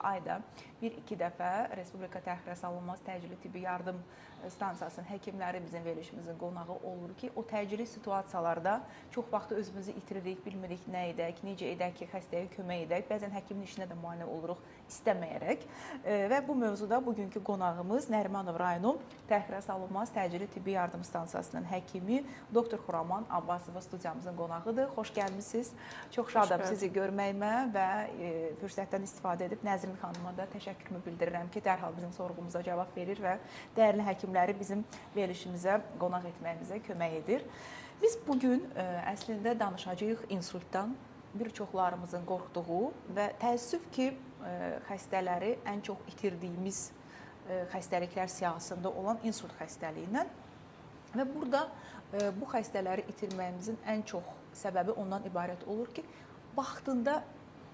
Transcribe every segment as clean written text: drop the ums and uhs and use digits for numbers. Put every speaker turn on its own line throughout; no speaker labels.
Ayda bir-iki dəfə Respublika təxirə salınmaz təcili tibbi yardım stansiyasının həkimləri bizim verilişimizin qonağı olur ki, o təcili situasiyalarda çox vaxt özümüzü itiririk, bilmirik nə edək, necə edək ki, xəstəyə kömək edək. Bəzən həkimin işinə də mane oluruq istəməyərək. Və bu mövzuda bugünkü qonağımız Nərimanov rayonu təxirə salınmaz təcili tibbi yardım stansiyasının həkimi Doktor Xuraman Abbasova studiyamızın qonağıdır. Xoş gəlmisiniz. Çox şadam sizi görməyimə və fürsətdən istifadə edib Nəzrin xanıma da təşəkkürümü bildirirəm ki, dərhal bizim sorğumuza cavab verir və dəyərli həkimləri bizim verilişimizə qonaq etməyimizə kömək edir. Biz bugün əslində danışacağıq insultdan, bir çoxlarımızın qorxduğu və təəssüf ki, xəstələri ən çox itirdiyimiz xəstəliklər siyahısında olan insult xəstəliyindən və burada bu xəstələri itirməyimizin ən çox səbəbi ondan ibarət olur ki, vaxtında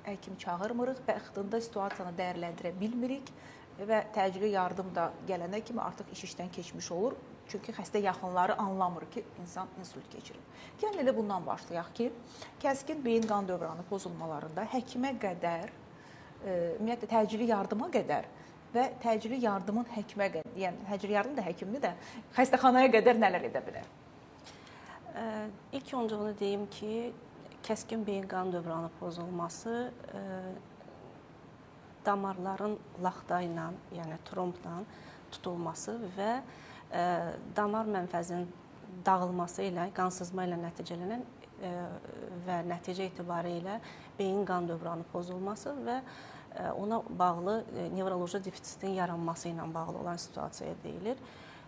həkim çağırmırıq, vaxtında situasiyanı dəyərləndirə bilmirik və təcili yardım da gələnə kimi artıq iş işdən keçmiş olur. Çünki xəstə yaxınları anlamır ki, insan insult keçirir. Gəlin elə bundan başlayaq ki, kəskin beyin qan dövranı pozulmalarında həkimə qədər, ümumiyyətlə təcili yardıma qədər və təcili yardımın həkimə qədər, yəni təcili yardım da həkimdir də, xəstəxanaya qədər nələr edə bilər?
İlk öncə onu deyim ki, kəskin beyin qan dövranı pozulması damarların laxta ilə, yəni trombla tutulması və damar mənfəzinin dağılması ilə, qansızma ilə nəticələnən və nəticə etibarilə beyin qan dövranı pozulması və ona bağlı nevroloji defisitin yaranması ilə bağlı olan situasiyaya deyilir.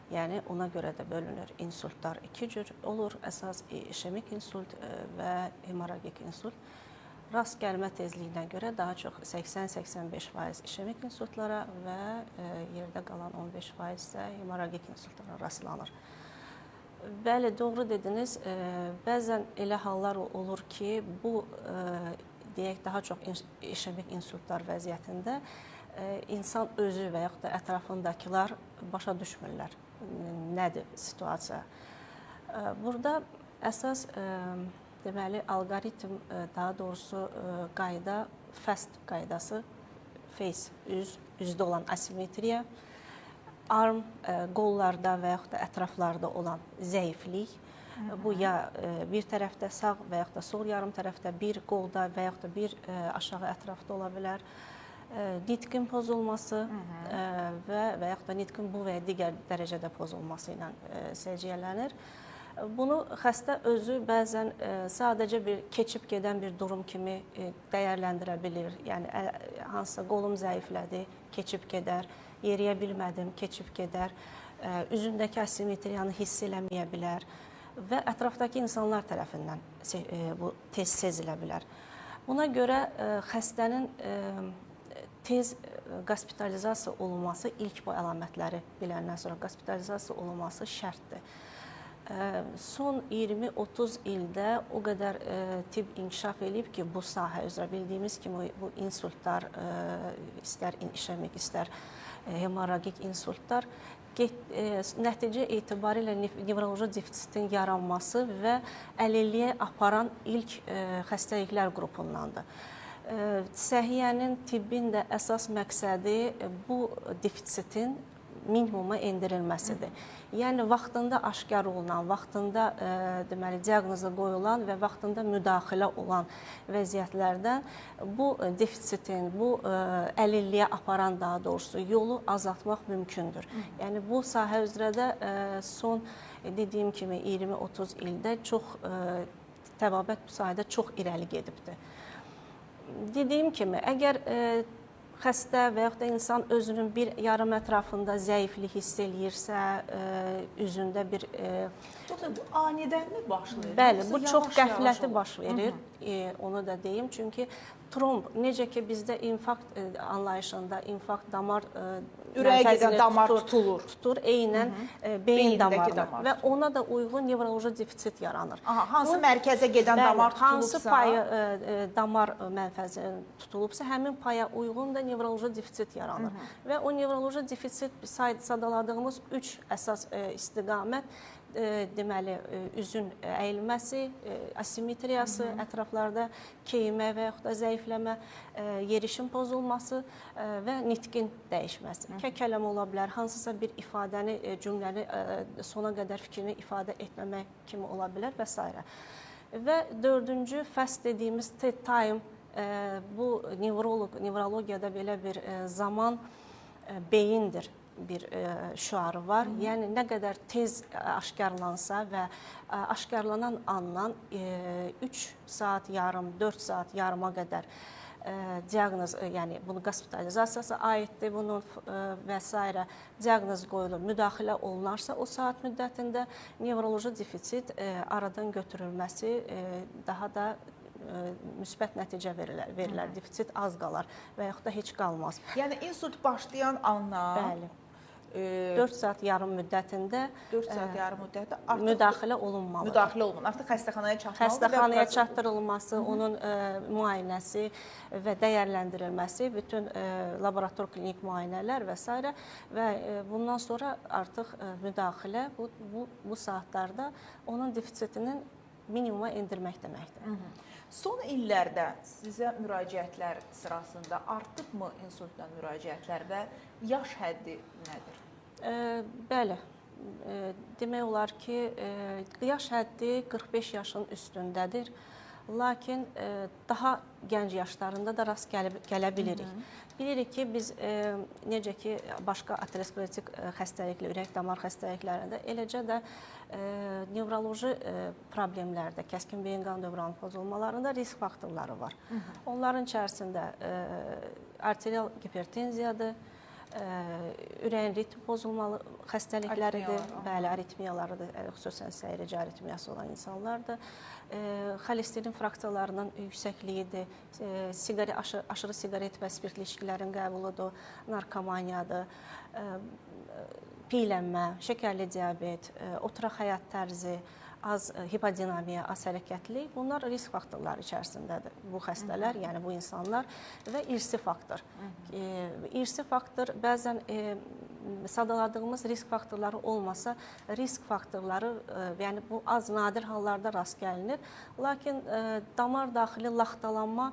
Yəni, ona görə də bölünür. İnsultlar iki cür olur. Əsas işemik insult və hemorragik insult. Rast gəlmə tezliyinə görə daha çox 80-85% işemik insultlara və yerdə qalan 15% isə hemorragik insultlara rastlanır. Bəli, doğru dediniz. Bəzən elə hallar olur ki, bu deyək daha çox işemik insultlar vəziyyətində insan özü və yaxud da ətrafındakılar başa düşmürlər. Nədir situasiya? Burada əsas deməli alqoritm, daha doğrusu qayda, FAST qaydası, face, üzdə olan asimetriya, arm, qollarda və yaxud da ətraflarda olan zəiflik, bu ya bir tərəfdə sağ və yaxud da sol yarım tərəfdə, bir qolda və yaxud da bir aşağı ətrafda ola bilər. Nitqin pozulması və yaxud da nitqin bu və ya digər dərəcədə pozulması ilə səciyyələnir. Bunu xəstə özü bəzən sadəcə bir keçib gedən bir durum kimi dəyərləndirə bilir. Yəni, hansısa qolum zəiflədi, keçib gedər, yeriyə bilmədim, keçib gedər, üzündəki asimetriyanı hiss eləməyə bilər və ətrafdakı insanlar tərəfindən bu tez sezilə bilər. Buna görə xəstənin tez qospitalizasiya olunması, ilk bu əlamətləri biləndən sonra qospitalizasiya olunması şərtdir. Son 20-30 ildə o qədər tibb inkişaf edib ki, bu sahə üzrə bildiyimiz kimi bu insultlar, istər işemik, istər hemorragik insultlar nəticə etibarilə nevroloji defisitin yaranması və əlilliyə aparan ilk xəstəliklər qrupundandır. Səhiyyənin, tibbin də əsas məqsədi bu defisitin minimuma endirilməsidir. Yəni, vaxtında aşkar olunan, vaxtında deməli, diaqnoza qoyulan və vaxtında müdaxilə olan vəziyyətlərdən bu defisitin, bu əlilliyə aparan daha doğrusu yolu azaltmaq mümkündür. Yəni, bu sahə üzrə də son dediyim kimi 20-30 ildə çox təbabət bu sahədə çox irəli gedibdir. Dediyim kimi, əgər xəstə və yaxud da insan özünün bir yarım ətrafında zəiflik hiss eləyirsə, üzündə bir...
Bu anidənmi başlayır?
Bəli, bu çox qəflətli baş verir, onu da deyim. Çünki tromb, necə ki bizdə infarkt anlayışında, infarkt damar
ürəyə gedən damar tutur,
eynən beyin damarı və ona da uyğun nevroloji defisit yaranır.
Hansı mərkəzə gedən damar tutulubsa?
Hansı payı damar mənfəzi tutulubsa, həmin paya uyğun da nevroloji defisit yaranır. Və o nevroloji defisit sadaladığımız 3 əsas istiqamət deməli üzün əyilməsi, asimetriyası, ətraflarda keymə və yaxud da zəifləmə, yerişin pozulması və nitqin dəyişməsi. Kəkələmə ola bilər, hansısa bir ifadəni, cümləni sona qədər fikrini ifadə etməmək kimi ola bilər və s. Və dördüncü fəs dediyimiz time, bu nevrologiyada belə bir zaman beyindir bir şüarı var. Yəni nə qədər tez aşkarlansa və aşkarlanan andan 3 saat yarım, 4 saat yarıma qədər diaqnoz, yəni bunu hospitalizasiyası aiddir bunun və s. diaqnoz qoyulur, müdaxilə olunarsa o saat müddətində nevroloji defisit aradan götürülməsi daha da müsbət nəticə verilər. Defisit az qalar və yaxud da heç qalmaz.
Yəni insult başlayan andan
Bəli. 4 saat yarım müddətində
4 saat yarım müddətdə artıq
müdaxilə olunmalıdır.
Müdaxilə olunmalı. Artıq xəstəxanaya çatmalıdır.
Xəstəxanaya çatdırılması, onun müayinəsi və dəyərləndirilməsi, bütün laborator klinik müayinələr və s. və bundan sonra artıq müdaxilə bu saatlarda onun defisitinin minimuma endirmək deməkdir.
Son illərdə sizə müraciətlər sırasında artıbmı insultla müraciətlər və yaş həddi nədir?
Bəli. Demək olar ki, yaş həddi 45 yaşın üstündədir. Lakin daha gənc yaşlarında da rast gələ bilirik. Bilirik ki, biz necə ki, başqa aterosklerotik xəstəliklə, ürək-damar xəstəliklərində, eləcə də nevroloji problemlərdə, kəskin beyin qan dövranı pozulmalarında risk faktorları var. Onların içərisində arterial hipertenziyadır, ürəyin ritm pozulmalı xəstəlikləridir, bəli, aritmiyalarıdır, xüsusən səyirci aritmiyası olan insanlardır. Xolesterin fraksiyalarının yüksəkliyidir, aşırı siqaret və spirtli içkilərin qəbuludur, narkomaniyadır, piylənmə, şəkərli diabet, oturaq həyat tərzi, az hipodinamiya, az hərəkətlilik, bunlar risk faktorları içərisindədir. Bu xəstələr, yəni bu insanlar və irsi faktor. İrsi faktor bəzən sadaladığımız risk faktorları olmasa, risk faktorları, yəni bu az nadir hallarda rast gəlinir. Lakin damar daxili laxtalanma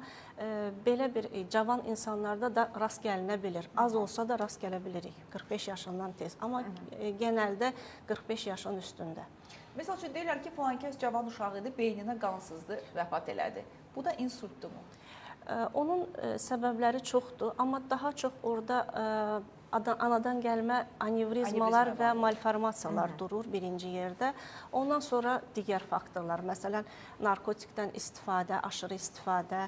belə bir cavan insanlarda da rast gəlinə bilir. Az olsa da rast gələ bilirik 45 yaşından tez. Amma genəldə 45 yaşın üstündə.
Məsəl üçün deyirlər ki, filan kəs cavan uşaq idi, beyninə qansızdı, vəfat elədi. Bu da insultdurmu?
Onun səbəbləri çoxdur, amma daha çox orada anadan gəlmə anevrizmalar və malformasiyalar durur birinci yerdə. Ondan sonra digər faktorlar, məsələn, narkotikdən istifadə, aşırı istifadə,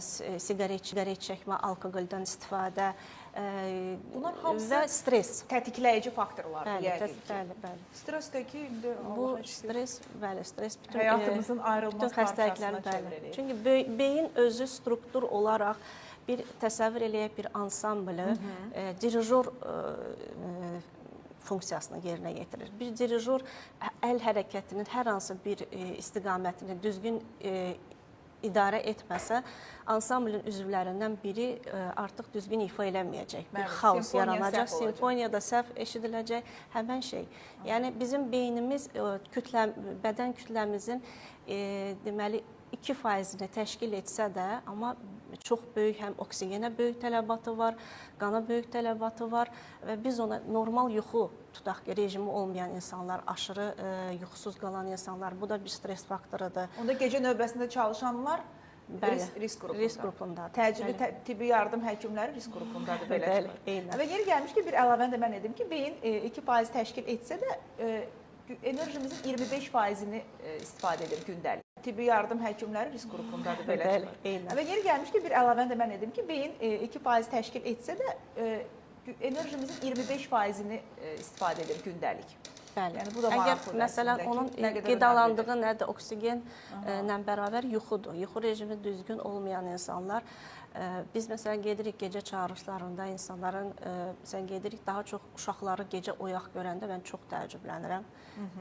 siqaret çəkmə, alkoqoldan istifadə
bunlar hamısı
və stres.
Tətikləyici faktorlardır, yəqin ki.
Bəli.
Stres də ki, indi
bu stres, bəli, stres bütün
həyatımızın ayrılmaz parçasına çevrilir.
Çünki beyin özü struktur olaraq bir təsəvvür eləyək bir ansamblı dirijor funksiyasını yerinə yetirir. Bir dirijor əl hərəkətinin hər hansı bir istiqamətini düzgün idarə etməsə, ansamblin üzvlərindən biri artıq düzgün ifa eləməyəcək. Bir xaos yaranacaq, simfoniyada səhv eşidiləcək, həmən şey. Yəni bizim beynimiz bədən kütləmizin deməli 2%-ni təşkil etsə də, amma çox böyük həm oksigenə böyük tələbatı var, qana böyük tələbatı var və biz ona normal yuxu tutaq ki, rejimi olmayan insanlar, aşırı yuxusuz qalan insanlar, bu da bir stres faktorudur.
Onda gecə növbəsində çalışanlar risk qrupundadır. Təcili tibbi yardım həkimləri risk qrupundadır, belə çıxır. Və yeri gəlmiş ki, bir əlavəni də mən edim ki, beyin 2% təşkil etsə də enerjimizin 25%-ni istifadə edir gündəlik. Tibbi yardım həkimləri risk qrupundadır, belə çıxır. Və yeri gəlmiş ki, bir əlavəni də mən edim ki, beyin 2% təşkil etsə də enerjimizin 25%-ni istifadə edir gündəlik.
Yəni bu da maraqlıdır. Əgər məsələn onun qidalandığı nədir? Oksigenlə bərabər yuxudur. Yuxu rejimi düzgün olmayan insanlar Biz məsələn gedirik gecə çağırışlarında insanların məsələn gedirik daha çox uşaqları gecə oyaq görəndə mən çox təəccüblənirəm.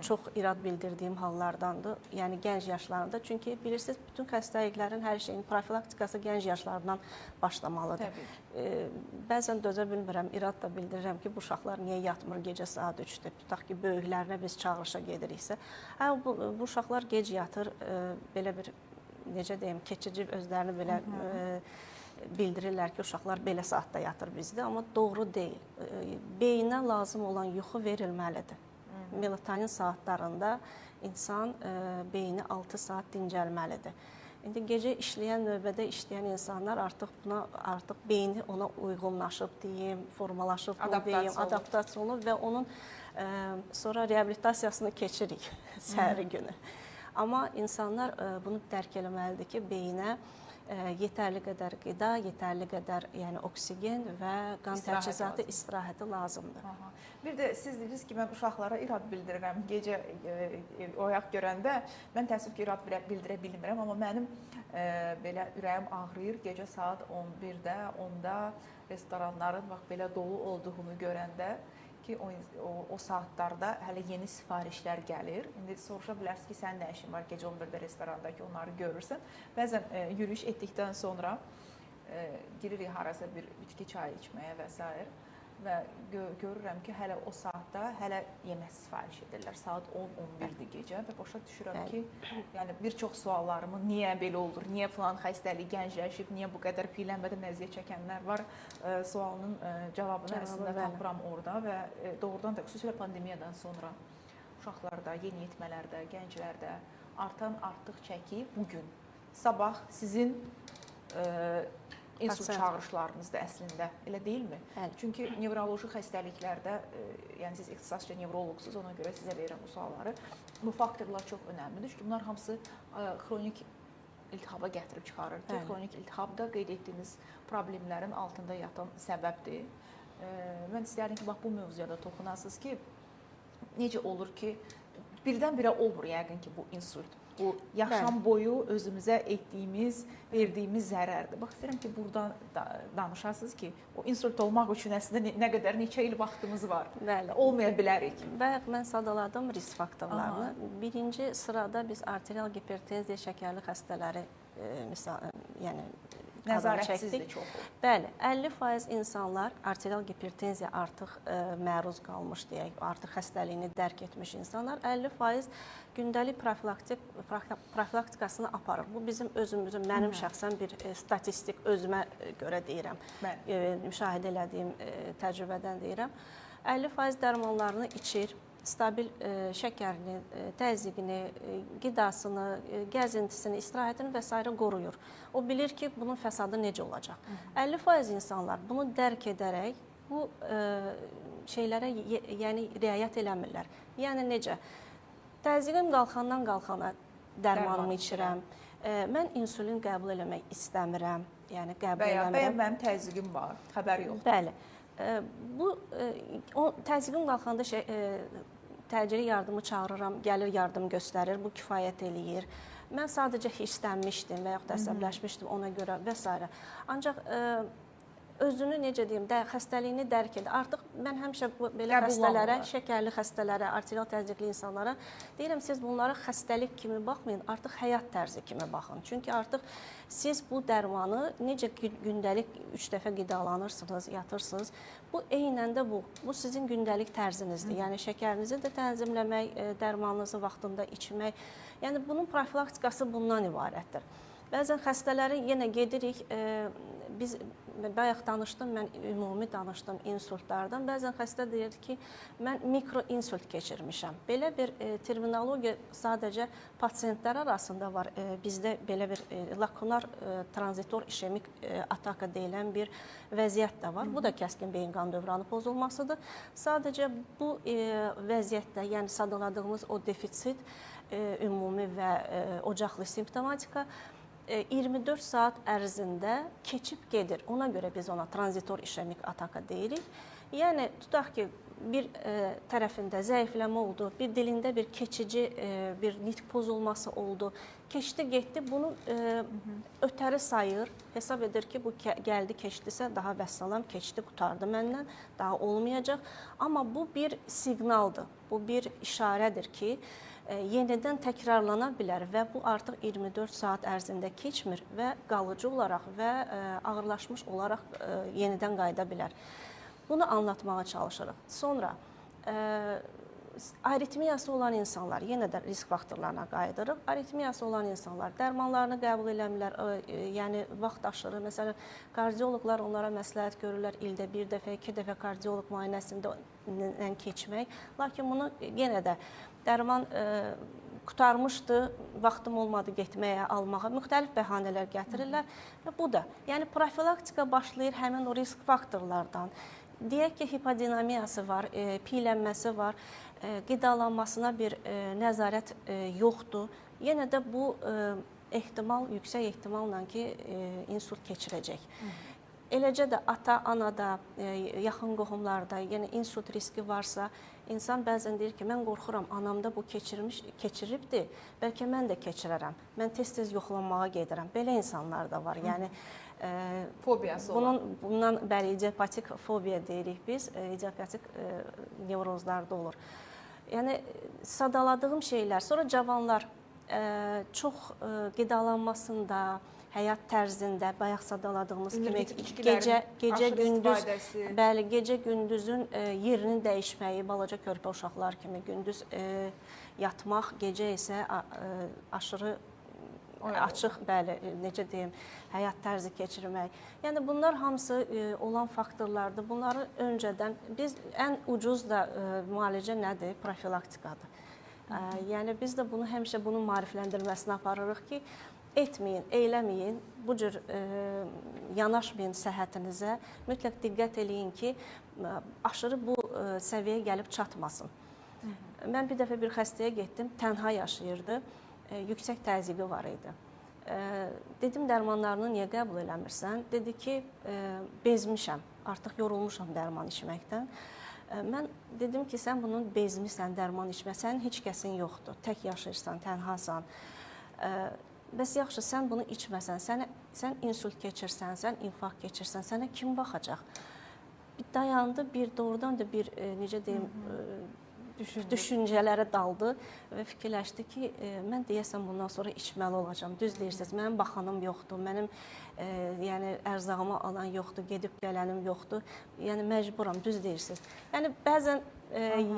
Çox irad bildirdiyim hallardandır. Yəni gənc yaşlarında. Çünki bilirsiniz bütün xəstəliklərin hər şeyin profilaktikası gənc yaşlardan başlamalıdır. Bəzən dözə bilmirəm, irad da bildirirəm ki, bu uşaqlar niyə yatmır gecə saat 3-də? Tutaq ki, böyüklərinə biz çağırışa gediriksə. Bu uşaqlar gec yatır, belə bir necə deyim, keçici özlərini belə bildirirlər ki, uşaqlar belə saatda yatır bizdə, amma doğru deyil. Beyinə lazım olan yuxu verilməlidir. Melatonin saatlarında insan beyni 6 saat dincəlməlidir. İndi gecə işləyən, növbədə işləyən insanlar artıq beyni ona uyğunlaşıb deyim, formalaşıb deyim, adaptasiya olunub və onun sonra reabilitasiyasını keçirik səhəri günü. Amma insanlar bunu dərk eləməlidir ki, beyinə yetərli qədər qida, yetərli qədər yəni oksigen və qan təchizatı, istirahəti lazımdır.
Bir də siz dediniz ki, mən uşaqlara irad bildirirəm gecə oyaq görəndə. Mən təəssüf ki, irad bildirə bilmirəm, amma mənim belə ürəyim ağrıyır gecə saat 11-də, 10-da restoranların belə dolu olduğunu görəndə ki, o saatlarda hələ yeni sifarişlər gəlir. İndi soruşa bilərsiniz ki, sənin nə işin var gecə 11-də restoranda ki, onları görürsən. Bəzən yürüyüş etdikdən sonra giririk harasa bir bitki çayı içməyə və s. və görürəm ki, hələ o saatda hələ yemək sifariş edirlər. Saat 10-11-dir gecə və başa düşürəm ki, yəni bir çox suallarımı niyə belə olur, niyə filan xəstəlik gəncləşib, niyə bu qədər piyələnmədən əziyyət çəkənlər var sualının cavabını əslində tapıram orada və doğrudan da xüsusilə pandemiyadan sonra uşaqlarda, yeniyetmələrdə, gənclərdə artan artıq çəki bugün, sabah sizin insult çağırışlarınızda əslində, elə deyilmi?
Bəli.
Çünki nevroloji xəstəliklərdə, yəni siz ixtisasca nevroloqsuz, ona görə sizə verirəm bu sualları. Bu faktorlar çox önəmlidir. Çünki bunlar hamısı xronik iltihaba gətirib çıxarır ki, xronik iltihab da qeyd etdiyiniz problemlərin altında yatan səbəbdir. Mən istəyərdim ki, bax bu mövzuya da toxunasınız ki, necə olur ki, birdən-birə olmur yəqin ki, bu insult. Bu yaşam boyu özümüzə etdiyimiz, verdiyimiz zərərdir. Bax, istəyirəm ki, buradan danışasınız ki, o insult olmaq üçün əslində nə qədər, neçə il vaxtımız var. Bəli. Olmaya bilərik.
Bayaq mən sadaladım risk faktorlarını. Birinci sırada biz arterial hipertenziya, şəkərli xəstələri yəni
nəzarətsizdir çoxu.
Bəli, 50% insanlar arterial hipertenziya artıq məruz qalmış deyək, artıq xəstəliyini dərk etmiş insanlar 50% gündəlik profilaktikasını aparır. Bu bizim özümüzün, mənim şəxsən bir statistik özümə görə deyirəm, müşahidə elədiyim təcrübədən deyirəm. 50% dərmanlarını içir, stabil şəkərini, təzyiqini, qidasını, gəzintisini, istirahətini və s. qoruyur. O bilir ki, bunun fəsadı necə olacaq. 50% insanlar bunu dərk edərək bu şeylərə yəni riayət eləmirlər. Yəni necə? Təzyiqim qalxandan qalxana dərmanımı içirəm. Mən insulin qəbul eləmək istəmirəm. Yəni qəbul eləmirəm.
Və ya mənim təzyiqim var, xəbər yox.
Bəli. Bu təzyiqim qalxanda təcili yardımı çağırıram, gəlir yardım göstərir, bu kifayət eləyir. Mən sadəcə hirslənmişdim və yaxud da əsəbləşmişdim ona görə və s. Ancaq özünü necə deyim, xəstəliyini dərk edir. Artıq mən həmişə belə xəstələrə, şəkərli xəstələrə, arterial təzyiqli insanlara deyirəm, siz bunlara xəstəlik kimi baxmayın, artıq həyat tərzi kimi baxın. Çünki artıq siz bu dərmanı necə gündəlik 3 dəfə qidalanırsınız, yatırsınız, bu eynən də bu. Bu sizin gündəlik tərzinizdir. Yəni şəkərinizi də tənzimləmək, dərmanınızı vaxtında içmək. Yəni bunun profilaktikası bundan ibarətdir. Bəzən xəstələri yenə gedirik, biz bayaq danışdım, mən ümumi danışdım insultlardan. Bəzən xəstə deyir ki, mən mikroinsult keçirmişəm. Belə bir terminologiya sadəcə pasiyentlər arasında var. Bizdə belə bir lakunar tranzitor işemik ataka deyilən bir vəziyyət də var. Bu da kəskin beyin qan dövranı pozulmasıdır. Sadəcə bu vəziyyətdə, yəni sadaladığımız o defisit, ümumi və ocaqlı simptomatika 24 saat ərzində keçib gedir. Ona görə biz ona tranzitor işemik ataka deyirik. Yəni tutaq ki, bir tərəfində zəifləmə oldu, bir dilində bir keçici bir nitq pozulması oldu. Keçdi, getdi, bunu ötəri sayır, hesab edir ki, bu gəldi, keçdisə daha vəssalam, keçdi, qutardı məndən, daha olmayacaq. Amma bu bir siqnaldır, bu bir işarədir ki, yenidən təkrarlana bilər və bu artıq 24 saat ərzində keçmir və qalıcı olaraq və ağırlaşmış olaraq yenidən qayıda bilər. Bunu anlatmağa çalışırıq. Sonra aritmiyası olan insanlar, yenə də risk faktorlarına qayıdırıq. Aritmiyası olan insanlar dərmanlarını qəbul eləmirlər, yəni vaxt aşırı. Məsələn, kardioloqlar onlara məsləhət görürlər ildə bir dəfə, 2 dəfə kardioloq müayinəsindən keçmək. Lakin bunu yenə də dərman qutarmışdı, vaxtım olmadı getməyə, almağa, müxtəlif bəhanələr gətirirlər. Və bu da, yəni profilaktika başlayır həmin o risk faktorlardan. Deyək ki, hipodinamiyası var, piylənməsi var, qidalanmasına bir nəzarət yoxdur. Yenə də bu ehtimal, yüksək ehtimalla ki, insult keçirəcək. Eləcə də ata, anada, yaxın qohumlarda, yəni insult riski varsa, insan bəzən deyir ki, mən qorxuram, anamda bu keçiribdir, bəlkə mən də keçirərəm. Mən tez-tez yoxlanmağa gedirəm. Belə insanlar da var. Yəni
fobiyası olan.
Bundan bəri idiopatik fobiya deyirik biz, idiopatik nevrozlarda olur. Yəni sadaladığım şeylər, sonra cavanlar çox qidalanmasında, həyat tərzində, bayaq sadaladığımız kimi gecə-gündüzün yerinin dəyişməyi, balaca körpə uşaqlar kimi gündüz yatmaq, gecə isə aşırı açıq, bəli, necə deyim, həyat tərzi keçirmək. Yəni bunlar hamısı olan faktorlardır. Bunları öncədən biz ən ucuz da müalicə nədir? Profilaktikadır. Yəni biz də bunu həmişə bunun maarifləndirməsini aparırıq ki, etməyin, eyləməyin, bu cür yanaşmayın səhhətinizə. Mütləq diqqət eləyin ki, aşırı bu səviyyəyə gəlib çatmasın. Mən bir dəfə bir xəstəyə getdim, tənha yaşayırdı, yüksək təzyiqi var idi. Dedim, dərmanlarını niyə qəbul eləmirsən? Dedi ki, bezmişəm, artıq yorulmuşam dərman içməkdən. Mən dedim ki, sən bunun bezmisən, dərman içmə, sənin heç kəsin yoxdur, tək yaşayırsan, tənhasan. Bəs yaxşı, sən bunu içməsən, sən insult keçirsən, sən infarkt keçirsən, sənə kim baxacaq? Bir dayandı, bir doğrudan da bir, necə deyim, düşüncələrə daldı və fikirləşdi ki, mən deyəsən bundan sonra içməli olacağam. Düz deyirsiniz, mənim baxanım yoxdur, mənim yəni ərzağımı alan yoxdur, gedib gələnim yoxdur. Yəni məcburam, düz deyirsiniz. Yəni bəzən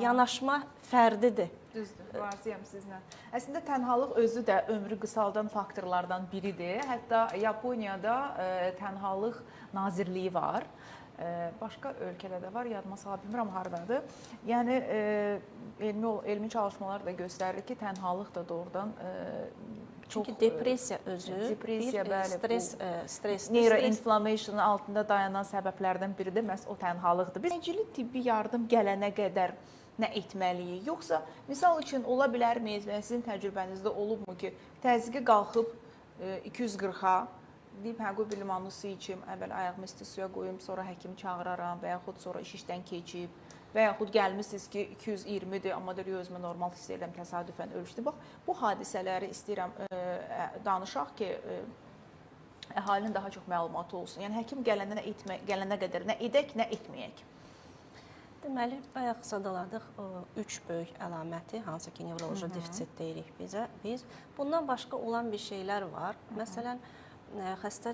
yanaşma fərdidir.
Düzdür, razıyam sizlə. Əslində tənhalıq özü də ömrü qısaldan faktorlardan biridir. Hətta Yaponiyada tənhalıq nazirliyi var. Başqa ölkələrdə var, yadıma sala bilmirəm hardadır. Yəni elmi çalışmalar da göstərir ki, tənhalıq da doğrudan
çünki depressiya özü
stres, neuroinflammationun altında dayanan səbəblərdən biri də məhz o tənhalıqdır. Biz təcili tibbi yardım gələnə qədər nə etməliyik? Yoxsa misal üçün ola bilərmi, və sizin təcrübənizdə olubmu ki, təzyiqi qalxıb 240-a deyib, hə, qoy bir limonlu su içim, əvvəl ayağımı isti suya qoyum, sonra həkim çağıraram və yaxud sonra iş işdən keçib və yaxud gəlmişsiniz ki, 220-dir, amma deyir, özümü normal hiss edirəm, təsadüfən ölçdü. Bax, bu hadisələri istəyirəm danışaq ki, əhalinin daha çox məlumatı olsun. Yəni, həkim gələnə qədər nə edək, nə etməyək?
Deməli, bayaq sadaladıq 3 böyük əlaməti, hansı ki, nevroloji defisit deyirik biz. Bundan başqa olan bir şeylər var. Məsələn, xəstə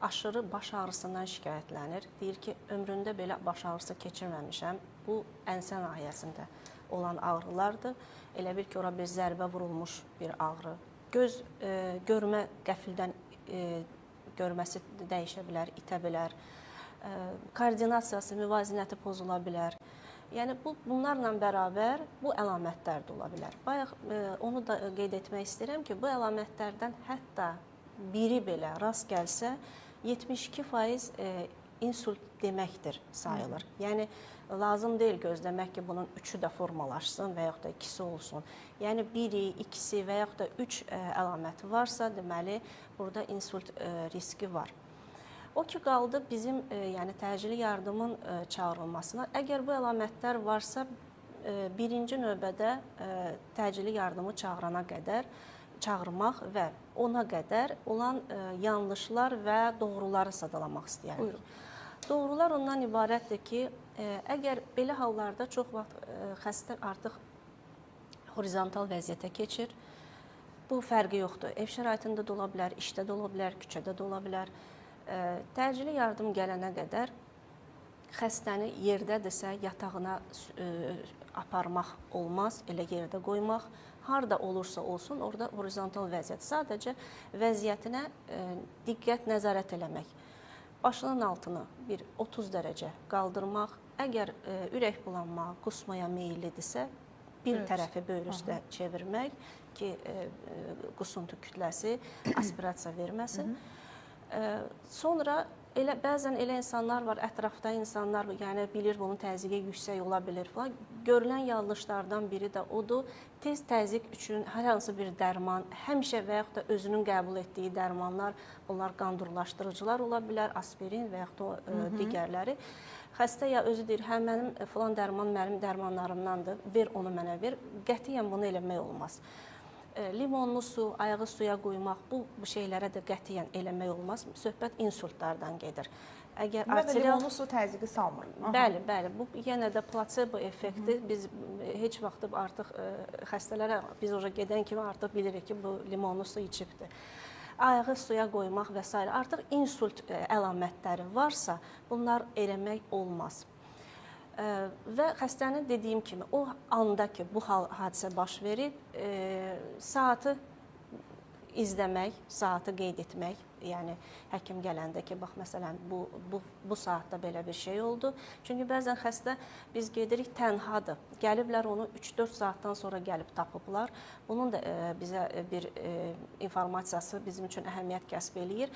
aşırı baş ağrısından şikayətlənir. Deyir ki, ömründə belə baş ağrısı keçirməmişəm. Bu ənsə nahiyəsində olan ağrılardır. Elə bil ki, ora bir zərbə vurulmuş bir ağrı. Göz görmə qəfildən görməsi dəyişə bilər, itə bilər. Koordinasiyası, müvazinəti pozula bilər. Yəni, bunlarla bərabər bu əlamətlər də ola bilər. Bayaq onu da qeyd etmək istəyirəm ki, bu əlamətlərdən hətta biri belə rast gəlsə, 72% insult deməkdir sayılır. Yəni lazım deyil gözləmək ki, bunun 3-ü də formalaşsın və yaxud da 2-si olsun. Yəni 1-i, 2-si və yaxud da 3 əlaməti varsa, deməli burada insult riski var. O ki qaldı bizim yəni təcili yardımın çağırılmasına. Əgər bu əlamətlər varsa, birinci növbədə təcili yardımı çağırmaq və ona qədər olan yanlışlar və doğruları sadalamaq istəyərək.
Buyurun.
Doğrular ondan ibarətdir ki, əgər belə hallarda çox vaxt xəstə artıq horizontal vəziyyətə keçir, bu fərqi yoxdur. Ev şəraitində də ola bilər, işdə də ola bilər, küçədə də ola bilər. Təcili yardım gələnə qədər xəstəni yerdədirsə yatağına aparmaq olmaz, elə yerdə qoymaq. Harda olursa olsun, orada horizontal vəziyyət. Sadəcə vəziyyətinə diqqət, nəzarət eləmək. Başının altını bir 30 dərəcə qaldırmaq. Əgər ürək bulanma, qusmaya meyillidirsə, bir tərəfi böyür üstə çevirmək ki, qusuntu kütləsi aspirasiya verməsin. Sonra bəzən elə insanlar var, ətrafda insanlar, yəni bilir bunun təzyiqi yüksək ola bilir falan. Görülən yanlışlardan biri də odur. Tez təzyiq üçün hər hansı bir dərman, həmişə və yaxud da özünün qəbul etdiyi dərmanlar, bunlar qandurlaşdırıcılar ola bilər, aspirin və yaxud da digərləri. Xəstə ya özü deyir, hə mənim falan dərman mənim dərmanlarımdandır, ver onu mənə ver. Qətiyyən bunu eləmək olmaz. Limonlu su, ayağı suya qoymaq, bu şeylərə də qətiyyən eləmək olmaz. Söhbət insultlardan gedir.
Limonlu su təzyiqi salmır.
Bəli, bu yenə də plasebo effekti. Biz heç vaxt artıq xəstələrə biz oraya gedən kimi artıq bilirik ki, bu limonlu su içibdir. Ayağı suya qoymaq və s. Artıq insult əlamətləri varsa, bunlar eləmək olmaz. Və xəstənin dediyim kimi o anda ki, bu hadisə baş verib, saatı izləmək, saatı qeyd etmək, yəni həkim gələndə ki, bax məsələn bu saatda belə bir şey oldu. Çünki bəzən xəstə biz gedirik tənhadır. Gəliblər onu 3-4 saatdan sonra gəlib tapıblar. Bunun da bizə bir informasiyası bizim üçün əhəmiyyət kəsb eləyir.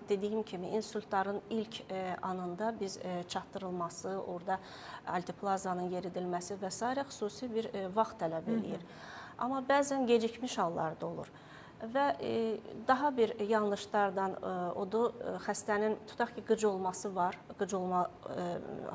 Dediyim kimi insultların ilk anında biz çatdırılması, orada alteplazanın yeridilməsi və s. xüsusi bir vaxt tələb eləyir. Amma bəzən gecikmiş hallarda olur. Və daha bir yanlışlardan odur, xəstənin tutaq ki, qıc olması var, qıc olma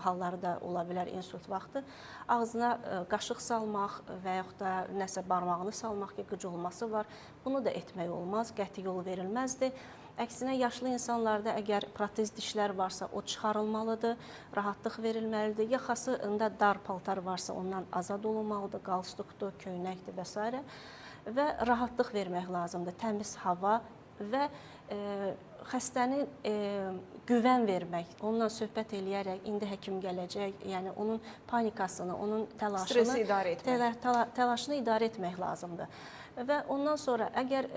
halları da ola bilər insult vaxtı. Ağzına qaşıq salmaq və yaxud da nəsə barmağını salmaq ki, qıc olması var. Bunu da etmək olmaz, qəti yol verilməzdir. Əksinə, yaşlı insanlarda əgər protez dişlər varsa, o çıxarılmalıdır, rahatlıq verilməlidir. Yaxasında dar paltar varsa, ondan azad olunmalıdır, qalstukdur, köynəkdir və s. Və rahatlıq vermək lazımdır, təmiz hava və xəstəni güvən vermək, onunla söhbət eləyərək, indi həkim gələcək, yəni onun panikasını, onun təlaşını idarə etmək lazımdır. Və ondan sonra əgər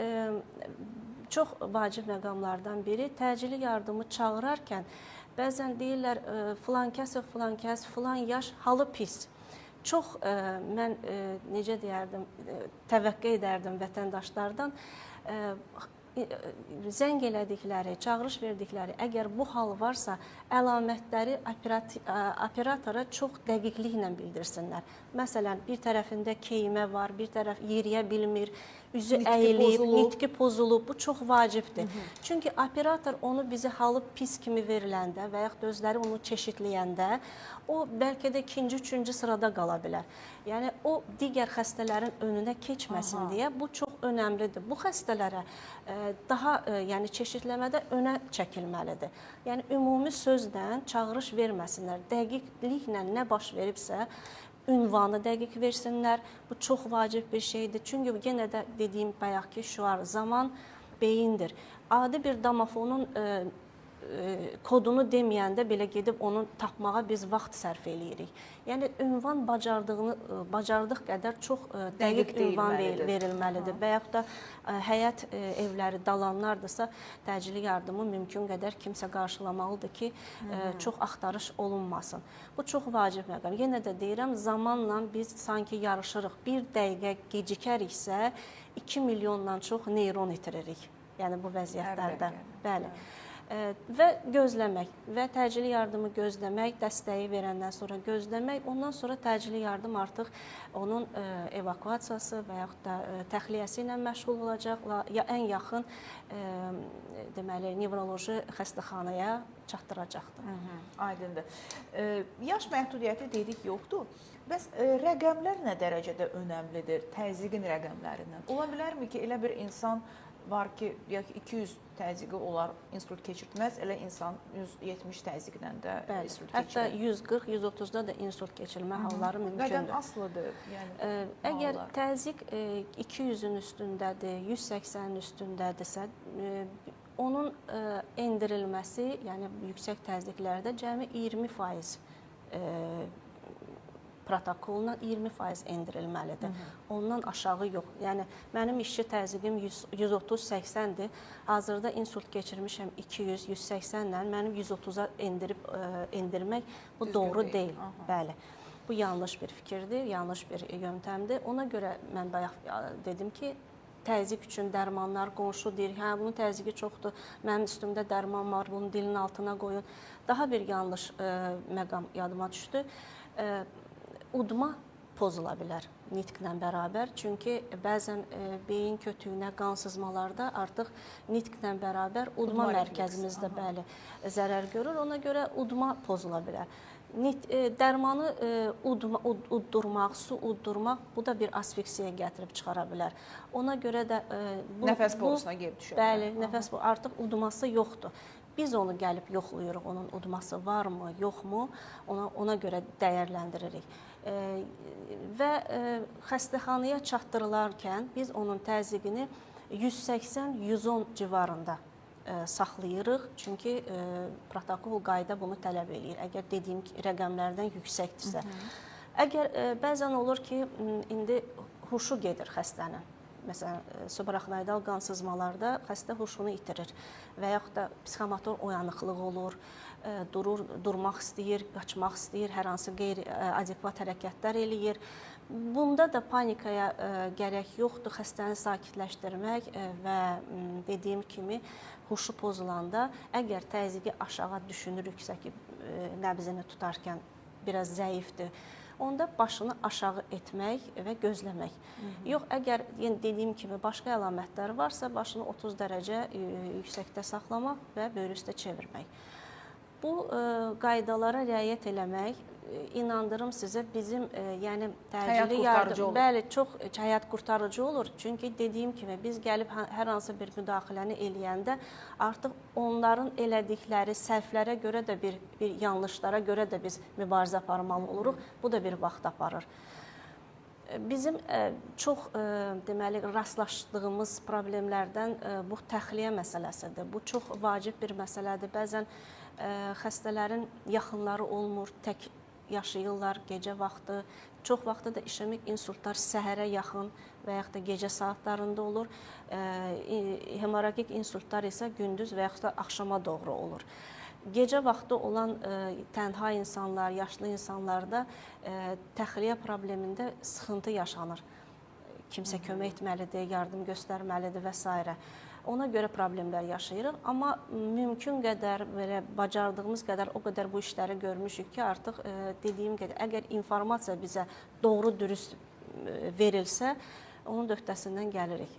çox vacib məqamlardan biri təcili yardımı çağırarkən bəzən deyirlər filan kəs, filan yaş, halı pis. Çox mən necə deyərdim, təvəqqə edərdim vətəndaşlardan zəng elədikləri, çağırış verdikləri, əgər bu hal varsa, əlamətləri operatora çox dəqiqliklə bildirsinlər. Məsələn, bir tərəfində keymə var, bir tərəf yeriyə bilmir, üzü əyilib, nitqi pozulub, bu çox vacibdir. Çünki operator onu bizi halı pis kimi veriləndə və yaxud özləri onu çeşidləyəndə, o bəlkə də ikinci, üçüncü sırada qala bilər. Yəni, o digər xəstələrin önünə keçməsin deyə bu çox önəmlidir. Bu xəstələrə daha çeşidləmədə önə çəkilməlidir. Yəni, ümumi sözlə çağırış verməsinlər, dəqiqliklə nə baş veribsə, ünvanı dəqiq versinlər. Bu çox vacib bir şeydir. Çünki yenə də dediyim bayaqki şüar zaman beyindir. Adi bir domofonun kodunu deməyəndə belə gedib onu tapmağa biz vaxt sərf eləyirik. Yəni, ünvan bacardıq qədər çox dəqiq ünvan verilməlidir. Və yaxud da həyət evləri, dalanlardırsa, təcili yardımı mümkün qədər kimsə qarşılamalıdır ki, çox axtarış olunmasın. Bu çox vacib məqam. Yenə də deyirəm, zamanla biz sanki yarışırıq. Bir dəqiqə gecikəriksə, 2 milyondan çox neyron itiririk. Yəni, bu vəziyyətlərdə. Bəli. Və gözləmək və təcili yardımı gözləmək, dəstəyi verəndən sonra gözləmək, ondan sonra təcili yardım artıq onun evakuasiyası və yaxud da təxliyəsi ilə məşğul olacaq, ya ən yaxın deməli nevroloji xəstəxanaya çatdıracaqdır.
Aydındır. Yaş məhdudiyyəti dedik yoxdur. Bəs rəqəmlər nə dərəcədə önəmlidir? Təzyiqin rəqəmlərindən. Ola bilərmi ki, elə bir insan var ki, 200 təzyiqi olar, insult keçirtməz, elə insan 170 təzyiqlə də insult keçirər.
Hətta 140-130-da da insult keçirmə halları mümkündür.
Qədən asılıdır. Yəni,
əgər təzyiq 200-ün üstündədir, 180-in üstündədirsə, onun endirilməsi, yəni yüksək təzyiqlərdə cəmi 20% protokoluna 20% endirilməlidir. Ondan aşağı yox. Yəni mənim işçi təzyiqim 130-80-dir. Hazırda insult keçirmişəm 200-180-lə, mənim 130-a endirmək bu doğru deyil. Bəli. Bu yanlış bir fikirdir, yanlış bir yöntəmdir. Ona görə mən bayaq dedim ki, təzyiq üçün dərmanlar qonşu deyir, hə bunun təzyiqi çoxdur, mənim üstümdə dərman var, bunu dilin altına qoyun. Daha bir yanlış məqam yadıma düşdü. Udma pozula bilər nitqlə bərabər. Çünki bəzən beyin kötüyünə qan sızmalarda artıq nitqlə bərabər udma mərkəzimizdə bəli zərər görür. Ona görə udma pozula bilər. Dərmanı uddurmaq, su uddurmaq, bu da bir asfiksiyaya gətirib çıxara bilər. Ona görə də
nəfəs borusuna gəlib düşür.
Bəli, nəfəs borusu artıq udması yoxdur. Biz onu gəlib yoxlayırıq, onun udması varmı, yoxmu, ona görə dəyərləndiririk. Və xəstəxanaya çatdırılarkən biz onun təzyiqini 180-110 civarında saxlayırıq. Çünki protokol qayda bunu tələb eləyir. Əgər dediyim rəqəmlərdən yüksəkdirsə. Əgər bəzən olur ki, indi huşu gedir xəstənin. Məsələn, subarachnoidal qan sızmalarda xəstə huşunu itirir və yaxud da psixomotor oyanıqlıq olur, durmaq istəyir, qaçmaq istəyir, hər hansı qeyri-adekvat hərəkətlər eləyir. Bunda da panikaya gərək yoxdur, xəstəni sakitləşdirmək və dediyim kimi huşu pozulanda əgər təzyiqi aşağı düşünürüksə ki, nəbzini tutarkən biraz zəifdir, onda başını aşağı etmək və gözləmək. Yox, əgər dediyim kimi başqa əlamətlər varsa, başını 30 dərəcə yüksəkdə saxlamaq və böyrü üstə çevirmək. Bu qaydalara riayət eləmək, inandırım sizə, bizim yəni təcili yardım, bəli, çox həyat qurtarıcı olur. Çünki dediyim kimi biz gəlib hər hansı bir müdaxiləni eləyəndə artıq onların elədikləri səhvlərə görə də bir yanlışlara görə də biz mübarizə aparmalı oluruq. Bu da bir vaxt aparır. Bizim çox deməli rastlaşdığımız problemlərdən bu təxliyə məsələsidir. Bu çox vacib bir məsələdir. Bəzən xəstələrin yaxınları olmur, tək yaşayırlar gecə vaxtı. Çox vaxtı da işemik insultlar səhərə yaxın və yaxud da gecə saatlarında olur. Hemorragik insultlar isə gündüz və yaxud da axşama doğru olur. Gecə vaxtı olan tənha insanlar, yaşlı insanlarda təxliyə problemində sıxıntı yaşanır. Kimsə kömək etməlidir, yardım göstərməlidir və s. Ona görə problemlər yaşayırıq. Amma mümkün qədər, belə bacardığımız qədər o qədər bu işləri görmüşük ki, artıq dediyim qədər, əgər informasiya bizə doğru, dürüst verilsə, onun öhdəsindən gəlirik.